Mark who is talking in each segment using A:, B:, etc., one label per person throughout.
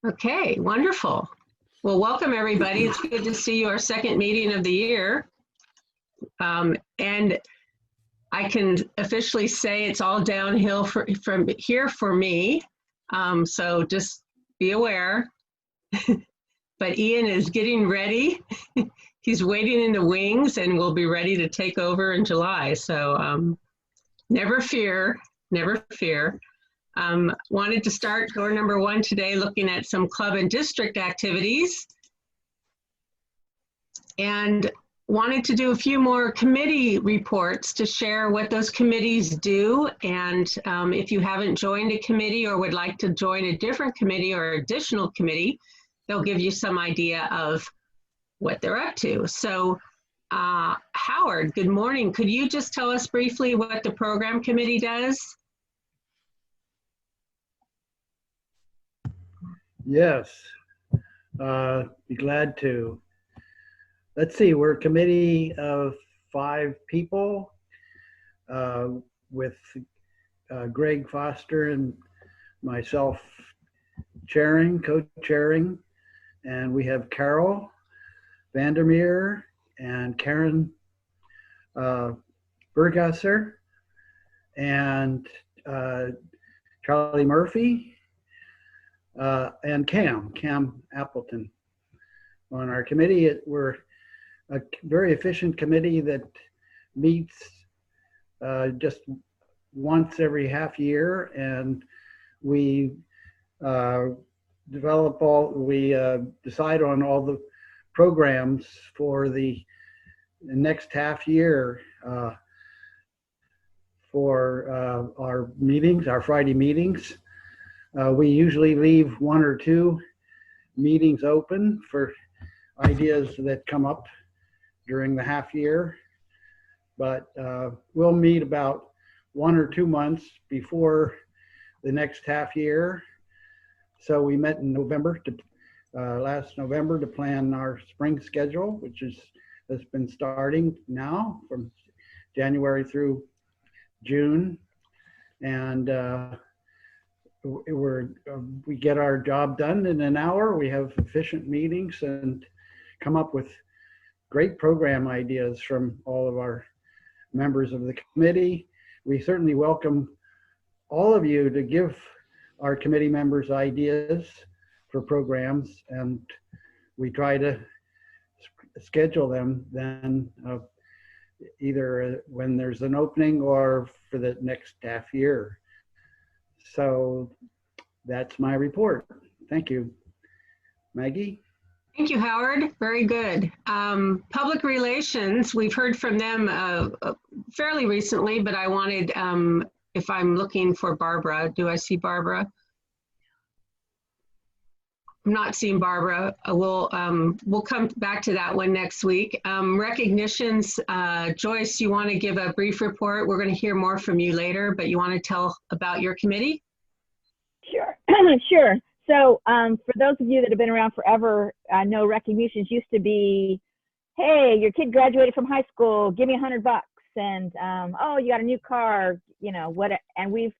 A: Okay, wonderful. Well, welcome everybody. It's good to see you, our second meeting of the year. And I can officially say it's all downhill from here for me. So just be aware. But Ian is getting ready. He's waiting in the wings and will be ready to take over in July. So never fear, never fear. Wanted to start door number one today, looking at some club and district activities. And wanted to do a few more committee reports to share what those committees do. And if you haven't joined a committee or would like to join a different committee or additional committee, they'll give you some idea of what they're up to. So Howard, good morning. Could you just tell us briefly what the program committee does?
B: Yes, be glad to. Let's see, we're a committee of 5 people with Greg Foster and myself co-chairing, and we have Carol Vandermeer and Karen Bergasser and Charlie Murphy and Cam Appleton. On our committee, we're a very efficient committee that meets just once every half year, and we decide on all the programs for the next half year for our meetings, our Friday meetings. We usually leave 1 or 2 meetings open for ideas that come up during the half year, but we'll meet about 1 or 2 months before the next half year. So we met in November, last November, to plan our spring schedule, which has been starting now from January through June, and we get our job done in an hour. We have efficient meetings and come up with great program ideas from all of our members of the committee. We certainly welcome all of you to give our committee members ideas for programs, and we try to schedule them then either when there's an opening or for the next half year. So that's my report. Thank you. Maggie?
A: Thank you, Howard. Very good. Public relations, we've heard from them fairly recently, but I wanted, if I'm looking for Barbara, do I see Barbara? I'm not seeing Barbara. We'll come back to that one next week. Recognitions, Joyce, you want to give a brief report? We're going to hear more from you later, but you want to tell about your committee?
C: Sure, sure. So for those of you that have been around forever, know recognitions used to be, hey, your kid graduated from high school, give me $100, and oh, you got a new car, you know what? And we've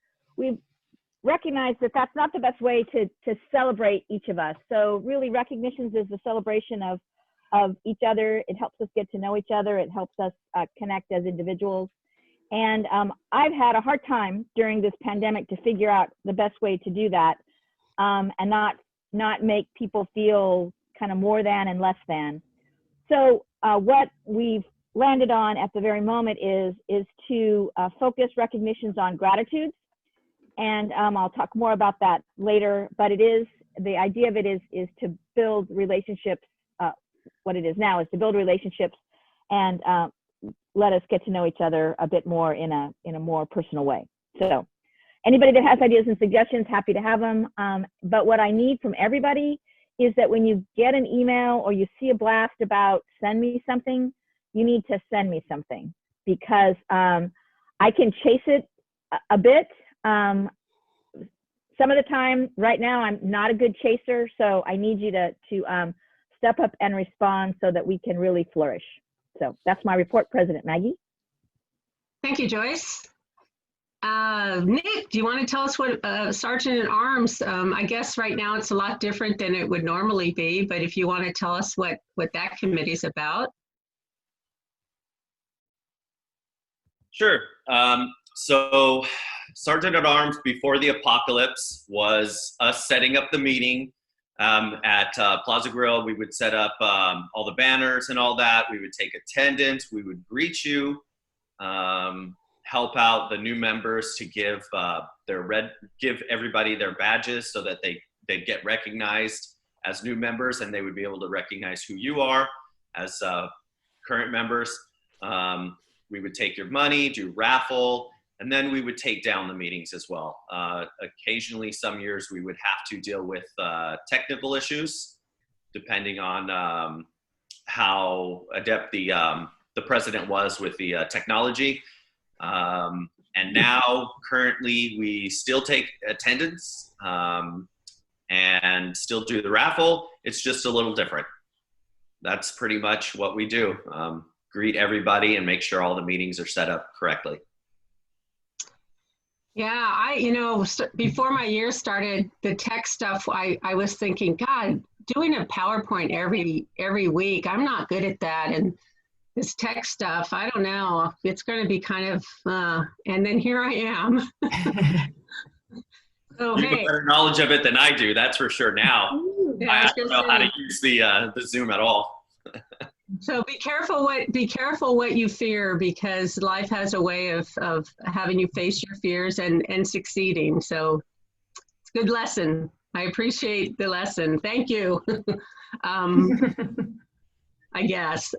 C: recognized that that's not the best way to celebrate each of us. So really, recognitions is the celebration of each other. It helps us get to know each other. It helps us connect as individuals. And I've had a hard time during this pandemic to figure out the best way to do that. And not make people feel kind of more than and less than. So what we've landed on at the very moment is to focus recognitions on gratitudes, and I'll talk more about that later. But the idea of it is to build relationships. What it is now is to build relationships and let us get to know each other a bit more in a more personal way. So. Anybody that has ideas and suggestions, happy to have them. But what I need from everybody is that when you get an email or you see a blast about send me something, you need to send me something, because I can chase it a bit. Some of the time, right now, I'm not a good chaser, so I need you to step up and respond so that we can really flourish. So that's my report, President Maggie.
A: Thank you, Joyce. Nick, do you want to tell us what Sergeant at Arms? I guess right now it's a lot different than it would normally be, but if you want to tell us what that committee is about.
D: Sure. So Sergeant at Arms before the apocalypse was us setting up the meeting at Plaza Grill. We would set up all the banners and all that. We would take attendance. We would greet you, help out the new members to give everybody their badges so that they'd get recognized as new members, and they would be able to recognize who you are as current members. We would take your money, do raffle, and then we would take down the meetings as well. Occasionally, some years we would have to deal with technical issues, depending on how adept the president was with the technology. And now, currently, we still take attendance and still do the raffle. It's just a little different. That's pretty much what we do. Greet everybody and make sure all the meetings are set up correctly.
A: Yeah, before my year started, the tech stuff, I was thinking, God, doing a PowerPoint every week, I'm not good at that. And this tech stuff, I don't know, it's going to be kind of, and then here I am. So,
D: you have better knowledge of it than I do, that's for sure now.
A: Yeah,
D: I don't know how to use the Zoom at all.
A: So be careful what you fear, because life has a way of having you face your fears and succeeding. So it's a good lesson. I appreciate the lesson. Thank you. I guess.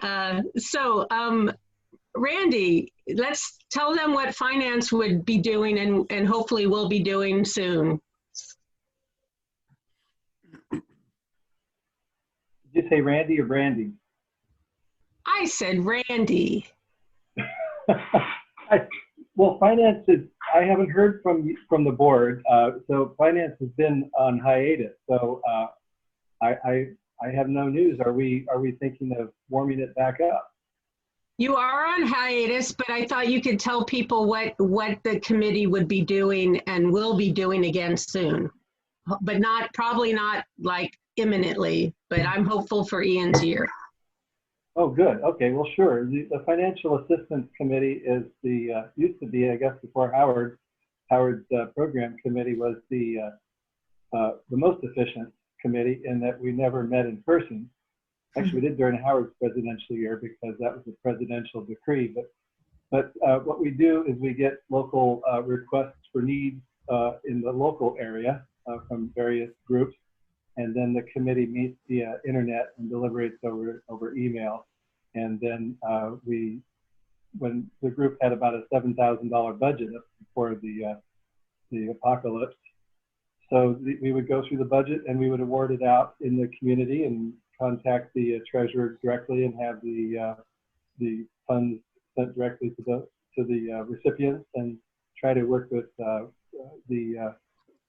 A: Randy, let's tell them what finance would be doing and hopefully will be doing soon.
E: Did you say Randy or Brandy?
A: I said Randy.
E: Well, finance is, I haven't heard from the board, so finance has been on hiatus. So I have no news. Are we thinking of warming it back up?
A: You are on hiatus, but I thought you could tell people what the committee would be doing and will be doing again soon, but probably not like imminently, but I'm hopeful for Ian's year.
E: Oh, good. Okay, well, sure. The Financial Assistance Committee is used to be, I guess, before Howard's program committee was the most efficient committee in that we never met in person. Actually, we did during Howard's presidential year because that was a presidential decree. But what we do is we get local requests for needs in the local area from various groups. And then the committee meets via internet and deliberates over email. And then when the group had about a $7,000 budget before the apocalypse, so we would go through the budget and we would award it out in the community and contact the treasurer directly and have the funds sent directly to the recipients, and try to work with the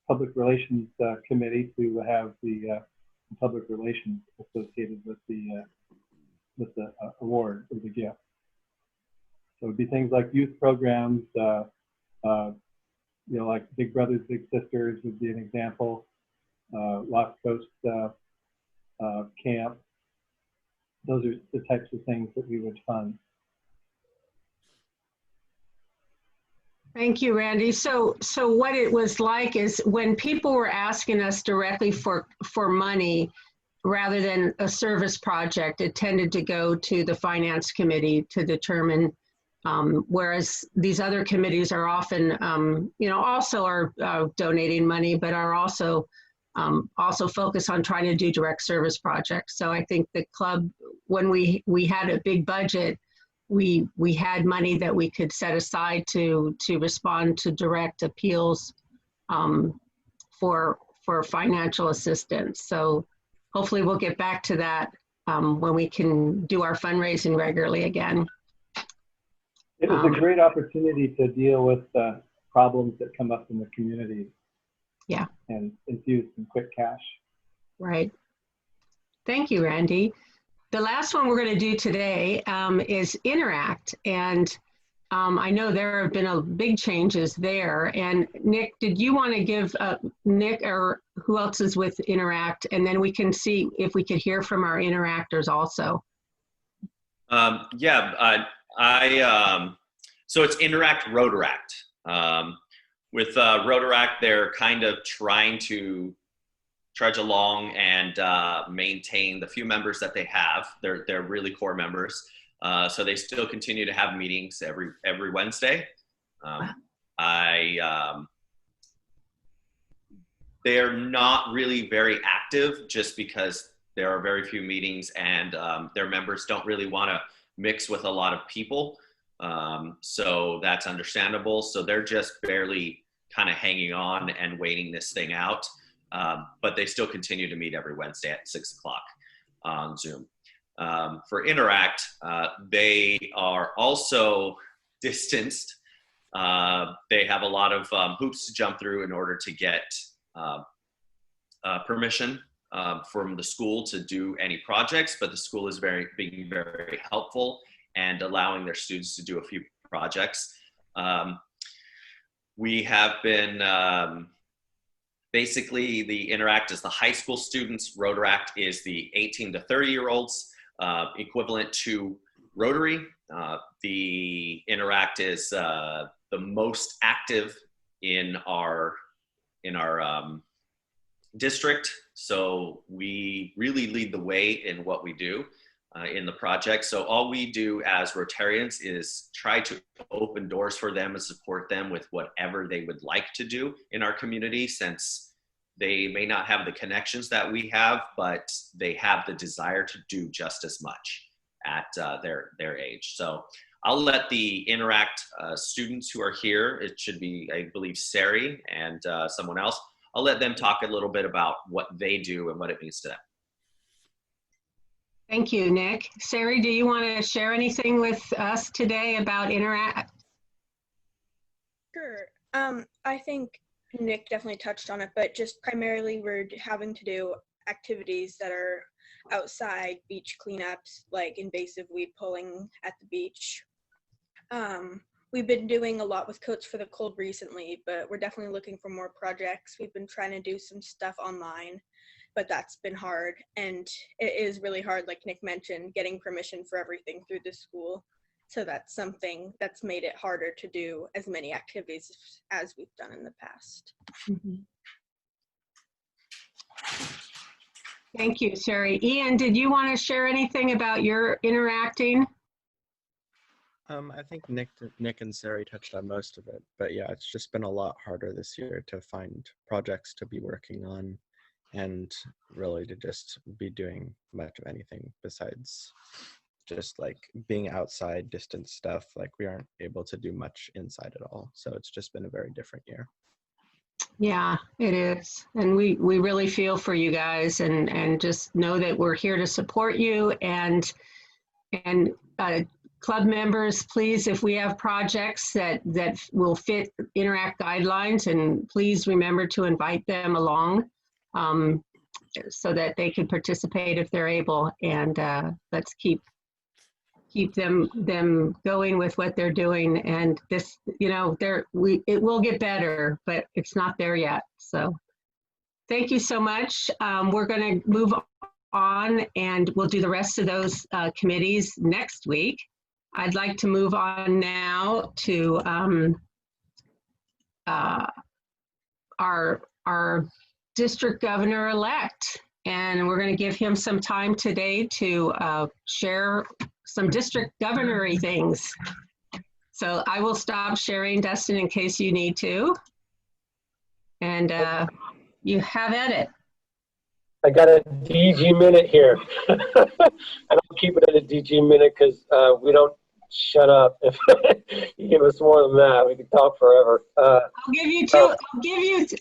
E: Public Relations Committee to have the public relations associated with the award or the gift. So it would be things like youth programs, like Big Brothers Big Sisters would be an example. Lost Coast Camp. Those are the types of things that we would fund.
A: Thank you, Randy. So what it was like is when people were asking us directly for money rather than a service project, it tended to go to the finance committee to determine, whereas these other committees are often, also are donating money, but are also focused on trying to do direct service projects. So I think the club, when we had a big budget, we had money that we could set aside to respond to direct appeals for financial assistance. So hopefully we'll get back to that when we can do our fundraising regularly again.
E: It was a great opportunity to deal with problems that come up in the community.
A: Yeah.
E: And infuse some quick cash.
A: Right. Thank you, Randy. The last one we're going to do today is Interact. And I know there have been a big changes there. And Nick, did you want to give Nick or who else is with Interact? And then we can see if we could hear from our interactors also.
D: So it's Interact Rotaract. With Rotaract, they're kind of trying to trudge along and maintain the few members that they have. They're really core members. So they still continue to have meetings every Wednesday. They're not really very active just because there are very few meetings and their members don't really want to mix with a lot of people. So that's understandable. So they're just barely kind of hanging on and waiting this thing out. But they still continue to meet every Wednesday at 6 o'clock on Zoom. For Interact, they are also distanced. They have a lot of hoops to jump through in order to get permission from the school to do any projects, but the school is being very helpful and allowing their students to do a few projects. We have been basically, the Interact is the high school students, Rotaract is the 18 to 30-year-olds, equivalent to Rotary. The Interact is the most active in our district, so we really lead the way in what we do in the project. So all we do as Rotarians is try to open doors for them and support them with whatever they would like to do in our community, since they may not have the connections that we have, but they have the desire to do just as much at their age. So I'll let the Interact students who are here, it should be, I believe, Sari and someone else, I'll let them talk a little bit about what they do and what it means to them.
A: Thank you, Nick. Sari, do you want to share anything with us today about Interact?
F: Sure. I think Nick definitely touched on it, but just primarily we're having to do activities that are outside, beach cleanups, like invasive weed pulling at the beach. We've been doing a lot with Coats for the Cold recently, but we're definitely looking for more projects. We've been trying to do some stuff online, but that's been hard. And it is really hard, like Nick mentioned, getting permission for everything through the school. So that's something that's made it harder to do as many activities as we've done in the past.
A: Mm-hmm. Thank you, Sari. Ian, did you want to share anything about your interacting?
G: I think Nick and Sari touched on most of it, but yeah, it's just been a lot harder this year to find projects to be working on and really to just be doing much of anything besides just like being outside distance stuff. Like we aren't able to do much inside at all. So it's just been a very different year.
A: Yeah, it is. And we really feel for you guys and just know that we're here to support you and club members, please, if we have projects that will fit Interact guidelines, and please remember to invite them along so that they can participate if they're able. And let's keep them going with what they're doing. And this, you know, it will get better, but it's not there yet. So thank you so much. We're going to move on and we'll do the rest of those committees next week. I'd like to move on now to our district governor-elect, and we're going to give him some time today to share some district governor-y things. So I will stop sharing, Dustin, in case you need to. And you have at it.
H: I got a DG minute here. And I'll keep it at a DG minute because we don't shut up. If you give us more than that, we can talk forever.
A: I'll give you two.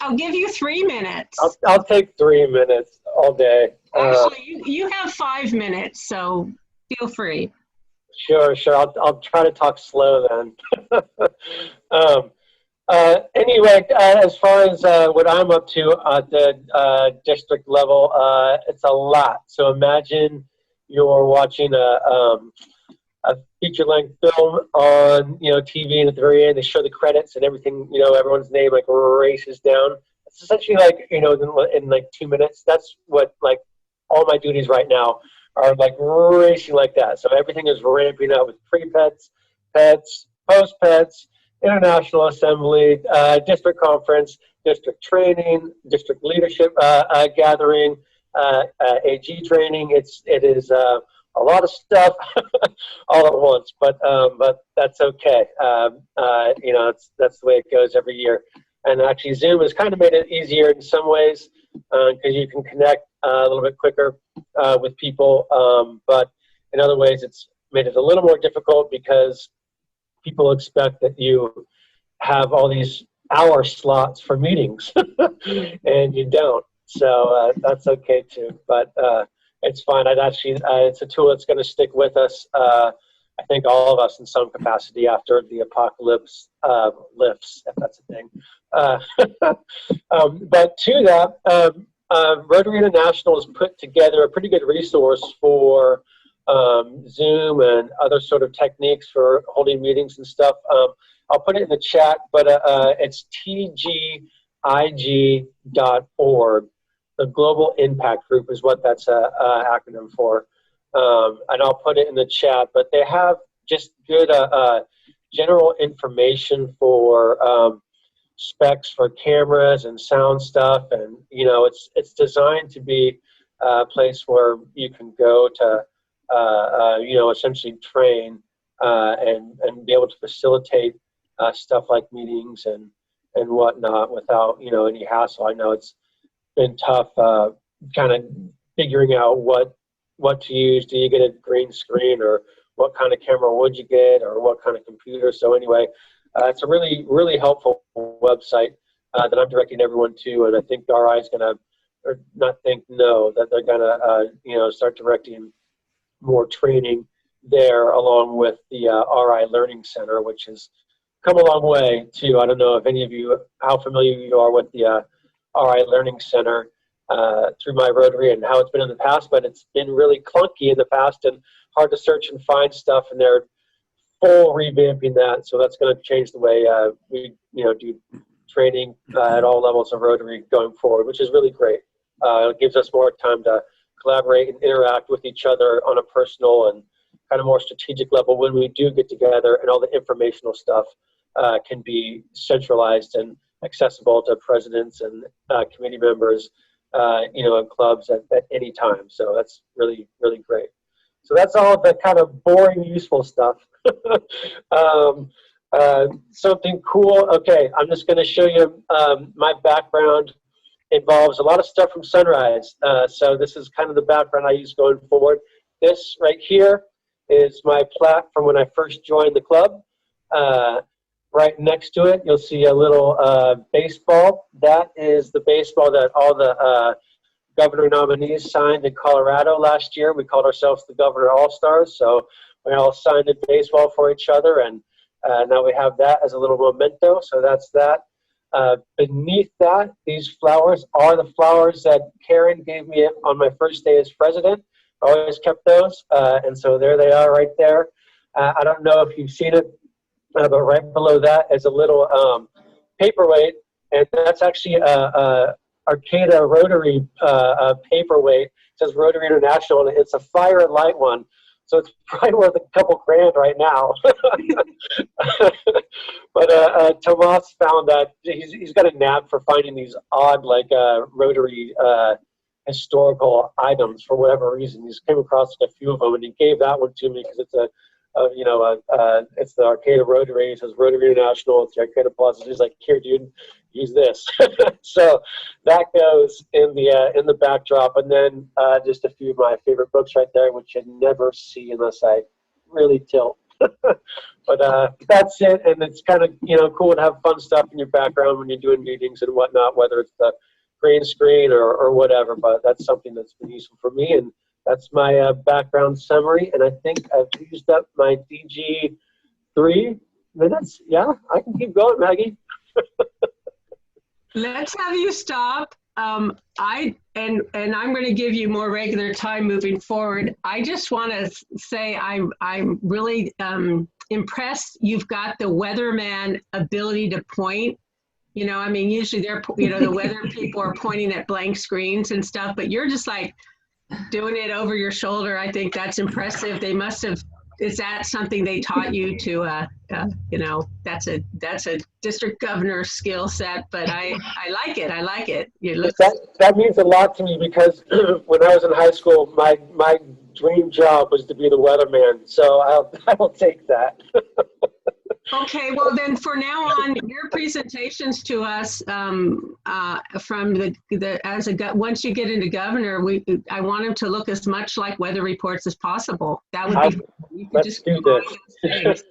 A: I'll give you 3 minutes.
H: I'll take 3 minutes all day.
A: Actually, you have 5 minutes, so feel free.
H: Sure. I'll try to talk slow then. Anyway, as far as what I'm up to at the district level, it's a lot. So imagine you're watching a feature-length film on, TV, and at the very end they show the credits and everything, everyone's name like races down. It's essentially like, in like 2 minutes. That's what like all my duties right now are, like racing like that. So everything is ramping up with pre-pets, pets, post-pets, international assembly, district conference, district training, district leadership gathering, AG training. It is a lot of stuff all at once, but that's okay. That's the way it goes every year. And actually, Zoom has kind of made it easier in some ways because you can connect a little bit quicker with people. But in other ways, it's made it a little more difficult because people expect that you have all these hour slots for meetings, and you don't. So that's okay too. But it's fine. It's a tool that's going to stick with us. I think all of us in some capacity after the apocalypse lifts, if that's a thing. But to that, Rotary International has put together a pretty good resource for Zoom and other sort of techniques for holding meetings and stuff. I'll put it in the chat, but it's tgig.org. The Global Impact Group is what that's an acronym for. And I'll put it in the chat, but they have just good general information for specs for cameras and sound stuff. And, it's designed to be a place where you can go to, essentially train and be able to facilitate stuff like meetings and whatnot without, any hassle. I know it's been tough kind of figuring out what to use. Do you get a green screen, or what kind of camera would you get, or what kind of computer? So anyway, it's a really, really helpful website that I'm directing everyone to, and I think RI is going to, or not think, no, that they're going to, start directing more training there, along with the RI Learning Center, which has come a long way too. I don't know if any of you, how familiar you are with the RI Learning Center through my Rotary and how it's been in the past, but it's been really clunky in the past and hard to search and find stuff, and they're full revamping that. So that's going to change the way we do training at all levels of Rotary going forward, which is really great. It gives us more time to collaborate and interact with each other on a personal and kind of more strategic level when we do get together, and all the informational stuff can be centralized and accessible to presidents and committee members, and clubs at any time. So that's really, really great. So that's all the kind of boring, useful stuff. Something cool. Okay, I'm just going to show you my background. Involves a lot of stuff from Sunrise. So this is kind of the background I use going forward. This right here is my plaque from when I first joined the club. Right next to it, you'll see a little baseball. That is the baseball that all the governor nominees signed in Colorado last year. We called ourselves the Governor All-Stars. So we all signed a baseball for each other, and now we have that as a little memento. So that's that. Beneath that, these flowers are the flowers that Karen gave me on my first day as president. I always kept those, and so there they are right there. I don't know if you've seen it, but right below that is a little paperweight, and that's actually Arcata Rotary paperweight. It says Rotary International, and it's a fire and light one. So it's probably worth a couple grand right now. But Tomas found that he's got a knack for finding these odd, like Rotary historical items for whatever reason. He's came across a few of them, and he gave that one to me because it's it's the Arcata Rotary. It says Rotary International. It's the Arcata Plaza. He's like, here, dude, use this. So that goes in the backdrop, and then just a few of my favorite books right there, which you never see unless I really tilt. But that's it, and it's kind of cool to have fun stuff in your background when you're doing meetings and whatnot, whether it's the green screen or whatever. But that's something that's been useful for me, and that's my background summary. And I think I've used up my DG 3 minutes. Yeah, I can keep going, Maggie.
A: Let's have you stop. I'm going to give you more regular time moving forward. I just want to say I'm really impressed. You've got the weatherman ability to point. You know, I mean, usually they're, you know, the weather people are pointing at blank screens and stuff, but you're just like doing it over your shoulder. I think that's impressive. They must have. Is that something they taught you to, you know, that's a district governor skill set, but I like it. I like it. You look.
H: That means a lot to me because when I was in high school, my dream job was to be the weatherman. So I'll take that.
A: Okay, well then for now on, your presentations to us from once you get into governor, I want them to look as much like weather reports as possible. That would be, you could just
H: do this.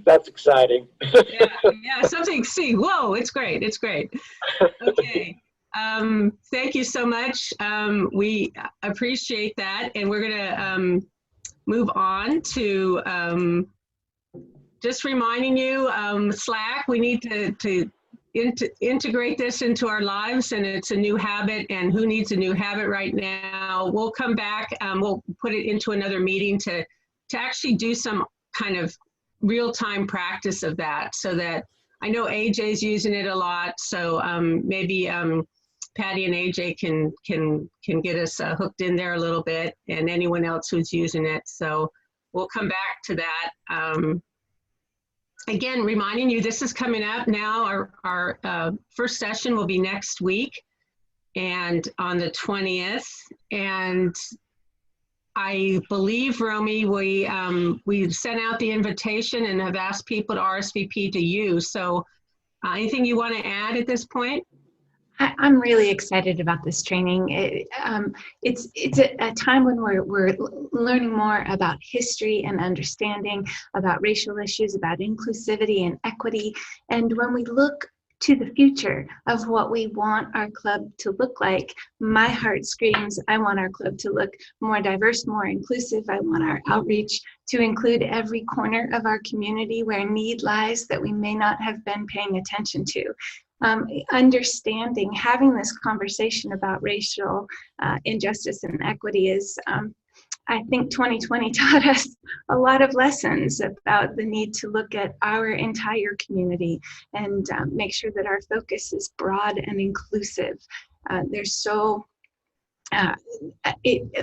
H: That's exciting.
A: yeah, something, see, whoa, it's great, it's great. Okay, thank you so much. We appreciate that, and we're gonna move on to just reminding you, Slack, we need to integrate this into our lives, and it's a new habit, and who needs a new habit right now? We'll come back, we'll put it into another meeting to actually do some kind of real-time practice of that, so that I know AJ's using it a lot, so maybe Patty and AJ can get us hooked in there a little bit, and anyone else who's using it. So we'll come back to that. Again, reminding you, this is coming up now. Our first session will be next week, and on the 20th. And I believe, Romy, we sent out the invitation and have asked people to RSVP to you. So anything you want to add at this point?
I: I'm really excited about this training. It's a time when we're learning more about history and understanding about racial issues, about inclusivity and equity. And when we look to the future of what we want our club to look like, my heart screams, I want our club to look more diverse, more inclusive. I want our outreach to include every corner of our community where need lies that we may not have been paying attention to. Understanding, having this conversation about racial injustice and equity is, I think 2020 taught us a lot of lessons about the need to look at our entire community and make sure that our focus is broad and inclusive. There's so,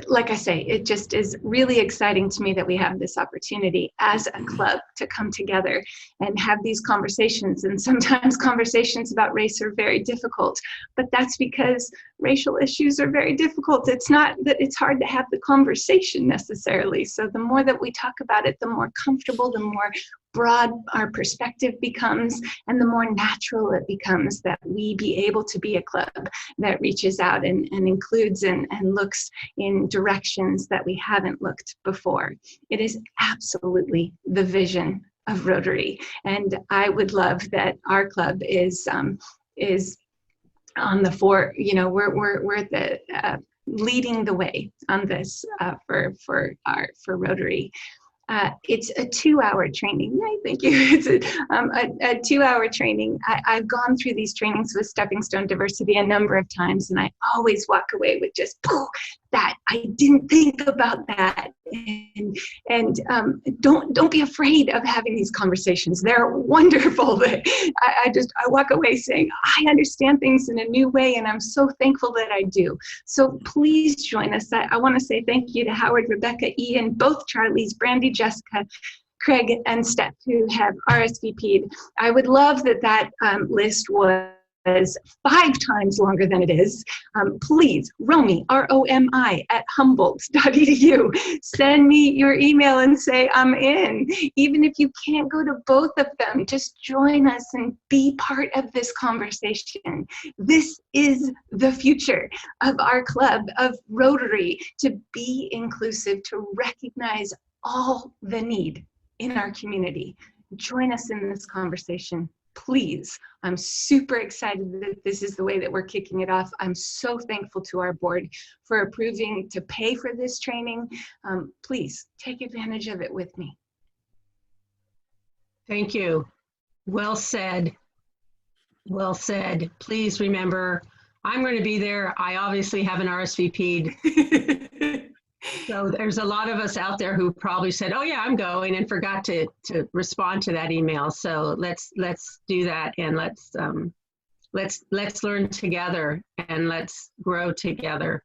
I: like I say, it just is really exciting to me that we have this opportunity as a club to come together and have these conversations. And sometimes conversations about race are very difficult, but that's because racial issues are very difficult. It's not that it's hard to have the conversation necessarily. So the more that we talk about it, the more comfortable, the more broad our perspective becomes, and the more natural it becomes that we be able to be a club that reaches out and includes and looks in directions that we haven't looked before. It is absolutely the vision of Rotary, and I would love that our club is on the fore. You know, we're the leading the way on this for Rotary. It's a 2-hour training. Thank you. It's a 2-hour training. I've gone through these trainings with Stepping Stone Diversity a number of times, and I always walk away with just that. I didn't think about that. And don't be afraid of having these conversations. They're wonderful. I walk away saying, I understand things in a new way, and I'm so thankful that I do. So please join us. I want to say thank you to Howard, Rebecca, Ian, both Charlies, Brandy, Jessica, Craig, and Steph, who have RSVP'd. I would love that list was 5 times longer than it is. Please, Romy, ROMI @humboldt.edu. Send me your email and say I'm in. Even if you can't go to both of them, just join us and be part of this conversation. This is the future of our club, of Rotary, to be inclusive, to recognize all the need in our community. Join us in this conversation, please. I'm super excited that this is the way that we're kicking it off. I'm so thankful to our board for approving to pay for this training. Please take advantage of it with me.
A: Thank you. Well said. Well said. Please remember, I'm going to be there. I obviously haven't RSVP'd. So there's a lot of us out there who probably said, oh yeah, I'm going, and forgot to respond to that email. So let's do that, and let's learn together, and let's grow together.